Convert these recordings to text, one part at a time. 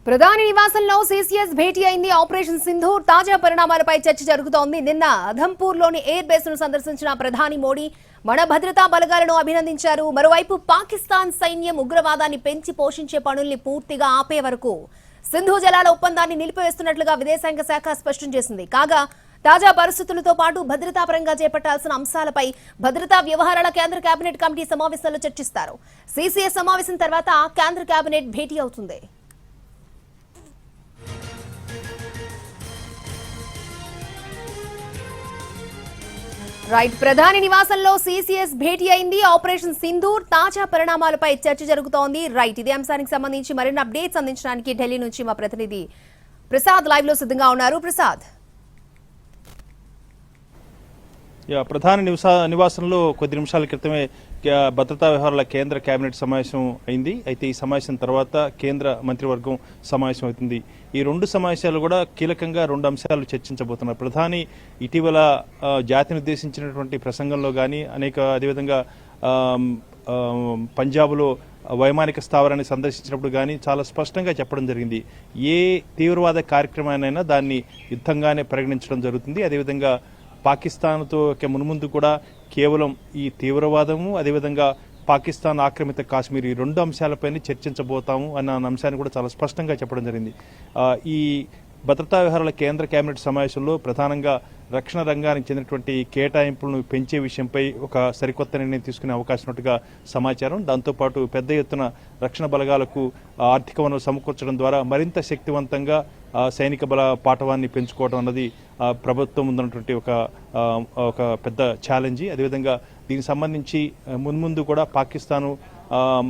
ప్రధాని నివాసంలో సీసీఎస్ భేటీ అయింది. ఆపరేషన్ సింధూర్ తాజా పరిణామాలపై చర్చ జరుగుతోంది. నిన్న అధంపూర్లోని ఎయిర్ బేస్ ను సందర్శించిన ప్రధాని మోడీ మన భద్రతా బలగాలను అభినందించారు. మరోవైపు పాకిస్తాన్ సైన్యం ఉగ్రవాదాన్ని పెంచి పోషించే పనుల్ని పూర్తిగా ఆపే వరకు సింధు జలాల ఒప్పందాన్ని నిలిపివేస్తున్నట్లుగా విదేశాంగ శాఖ స్పష్టం చేసింది. కాగా తాజా పరిస్థితులతో పాటు భద్రతాపరంగా చేపట్టాల్సిన అంశాలపై భద్రతా వ్యవహారాల కేంద్ర కేబినెట్ కమిటీ సమావేశంలో చర్చిస్తారు. సీసీఎస్ సమావేశం తర్వాత కేంద్ర కేబినెట్ భేటీ అవుతుంది. రైట్, ప్రధాని నివాసంలో సీసీఎస్ భేటీ అయింది. ఆపరేషన్ సింధూర్ తాజా పరిణామాలపై చర్చ జరుగుతోంది. రైట్, ఇదే అంశానికి సంబంధించి మరిన్ని అప్డేట్స్ అందించడానికి ఢిల్లీ నుంచి మా ప్రతినిధి ప్రసాద్ లైవ్ లో సిద్ధంగా ఉన్నారు. ప్రసాద్, ప్రధాని నివాసంలో కొద్ది నిమిషాల క్రితమే భద్రతా వ్యవహారాల కేంద్ర కేబినెట్ సమావేశం అయింది. అయితే ఈ సమావేశం తర్వాత కేంద్ర మంత్రివర్గం సమావేశం అవుతుంది. ఈ రెండు సమావేశాలు కూడా కీలకంగా రెండు అంశాలు చర్చించబోతున్నారు. ప్రధాని ఇటీవల జాతిని ఉద్దేశించినటువంటి ప్రసంగంలో కానీ అదేవిధంగా పంజాబ్లో వైమానిక స్థావరాన్ని సందర్శించినప్పుడు కానీ చాలా స్పష్టంగా చెప్పడం జరిగింది. ఏ తీవ్రవాద కార్యక్రమాన్నైనా దాన్ని యుద్ధంగానే పరిగణించడం జరుగుతుంది. అదేవిధంగా పాకిస్తాన్తో మున్ముందు కూడా కేవలం ఈ తీవ్రవాదము అదేవిధంగా పాకిస్తాన్ ఆక్రమిత కాశ్మీర్ ఈ రెండు అంశాలపైన చర్చించబోతాము అన్న అంశాన్ని కూడా చాలా స్పష్టంగా చెప్పడం జరిగింది. ఈ భద్రతా వ్యవహారాల కేంద్ర కేబినెట్ సమావేశంలో ప్రధానంగా రక్షణ రంగానికి చెందినటువంటి కేటాయింపులను పెంచే విషయంపై ఒక సరికొత్త నిర్ణయం తీసుకునే అవకాశం ఉన్నట్టుగా సమాచారం. దాంతోపాటు పెద్ద ఎత్తున రక్షణ బలగాలకు ఆర్థిక వనరులు సమకూర్చడం ద్వారా మరింత శక్తివంతంగా సైనిక బల పాఠవాన్ని పెంచుకోవడం అన్నది ప్రభుత్వం ముందున్నటువంటి ఒక పెద్ద ఛాలెంజ్. అదేవిధంగా దీనికి సంబంధించి మున్ముందు కూడా పాకిస్తాను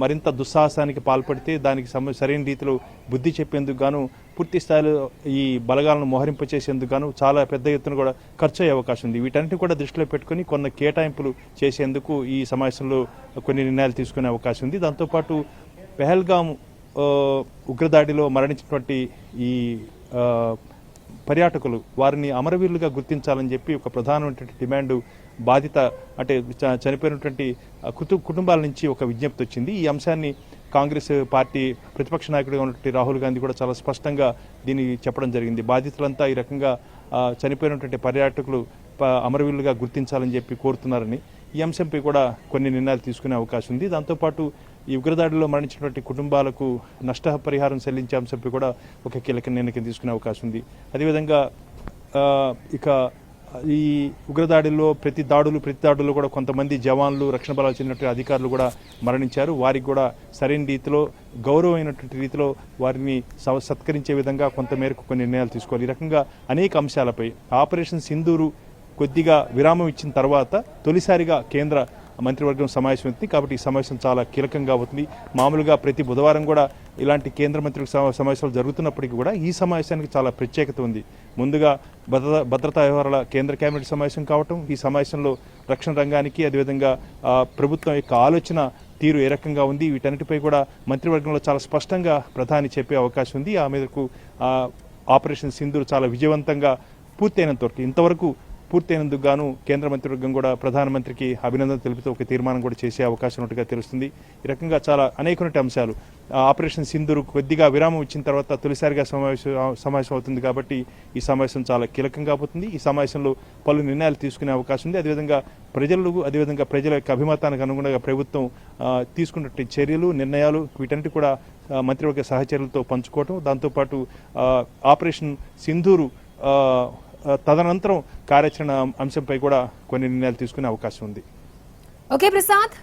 మరింత దుస్సాహసానికి పాల్పడితే దానికి సరైన రీతిలో బుద్ధి చెప్పేందుకు గాను పూర్తి స్థాయిలో ఈ బలగాలను మోహరింపచేసేందుకు గాను చాలా పెద్ద ఎత్తున కూడా ఖర్చు అయ్యే అవకాశం ఉంది. వీటన్నిటిని కూడా దృష్టిలో పెట్టుకుని కొన్ని కేటాయింపులు చేసేందుకు ఈ సమావేశంలో కొన్ని నిర్ణయాలు తీసుకునే అవకాశం ఉంది. దాంతోపాటు పెహల్గాం ఉగ్రదాడిలో మరణించినటువంటి ఈ పర్యాటకులు వారిని అమరవీరులుగా గుర్తించాలని చెప్పి ఒక ప్రధానమైనటువంటి డిమాండ్ బాధిత అంటే చనిపోయినటువంటి కుటుంబాల నుంచి ఒక విజ్ఞప్తి వచ్చింది. ఈ అంశాన్ని కాంగ్రెస్ పార్టీ ప్రతిపక్ష నాయకుడిగా ఉన్నటువంటి రాహుల్ గాంధీ కూడా చాలా స్పష్టంగా దీన్ని చెప్పడం జరిగింది. బాధితులంతా ఈ రకంగా చనిపోయినటువంటి పర్యాటకులు అమరవీరులుగా గుర్తించాలని చెప్పి కోరుతున్నారని ఈ అంశంపై కూడా కొన్ని నిర్ణయాలు తీసుకునే అవకాశం ఉంది. దాంతోపాటు ఈ ఉగ్రదాడిలో మరణించినటువంటి కుటుంబాలకు నష్టపరిహారం చెల్లించే అంశంపై కూడా ఒక కీలక నిర్ణయం తీసుకునే అవకాశం ఉంది. అదేవిధంగా ఇక ఈ ఉగ్రదాడిలో ప్రతి దాడుల్లో కూడా కొంతమంది జవాన్లు రక్షణ బలాలు చెందినటువంటి అధికారులు కూడా మరణించారు. వారికి కూడా సరైన రీతిలో గౌరవమైనటువంటి రీతిలో వారిని సత్కరించే విధంగా కొంతమేరకు కొన్ని నిర్ణయాలు తీసుకోవాలి. ఈ రకంగా అనేక అంశాలపై ఆపరేషన్ సింధూరు కొద్దిగా విరామం ఇచ్చిన తర్వాత తొలిసారిగా కేంద్ర మంత్రివర్గం సమావేశం అవుతుంది. కాబట్టి ఈ సమావేశం చాలా కీలకంగా అవుతుంది. మామూలుగా ప్రతి బుధవారం కూడా ఇలాంటి కేంద్ర మంత్రివర్గ సమావేశాలు జరుగుతున్నప్పటికీ కూడా ఈ సమావేశానికి చాలా ప్రత్యేకత ఉంది. ముందుగా భద్రతా వ్యవహారాల కేంద్ర కేబినెట్ సమావేశం కావటం, ఈ సమావేశంలో రక్షణ రంగానికి అదేవిధంగా ప్రభుత్వం యొక్క ఆలోచన తీరు ఏ రకంగా ఉంది వీటన్నిటిపై కూడా మంత్రివర్గంలో చాలా స్పష్టంగా ప్రధాని చెప్పే అవకాశం ఉంది. ఆ మీదకు ఆపరేషన్ సింధూర్ చాలా విజయవంతంగా ఇంతవరకు పూర్తయినందుకు గాను కేంద్ర మంత్రివర్గం కూడా ప్రధానమంత్రికి అభినందన తెలుపుతూ ఒక తీర్మానం కూడా చేసే అవకాశం ఉన్నట్టుగా తెలుస్తుంది. ఈ రకంగా చాలా అనేకటువంటి అంశాలు ఆపరేషన్ సింధూర్ కొద్దిగా విరామం ఇచ్చిన తర్వాత తొలిసారిగా సమావేశం అవుతుంది. కాబట్టి ఈ సమావేశం చాలా కీలకంగా అవుతుంది. ఈ సమావేశంలో పలు నిర్ణయాలు తీసుకునే అవకాశం ఉంది. అదేవిధంగా ప్రజల యొక్క అభిమతానికి అనుగుణంగా ప్రభుత్వం తీసుకున్నటువంటి చర్యలు నిర్ణయాలు వీటన్నిటి కూడా మంత్రివర్గ సహచరులతో పంచుకోవటం, దాంతోపాటు ఆపరేషన్ సింధూరు తదనంతరం కార్యాచరణ అంశంపై కూడా కొన్ని నిర్ణయాలు తీసుకునే అవకాశం ఉంది. ఓకే ప్రసాద్.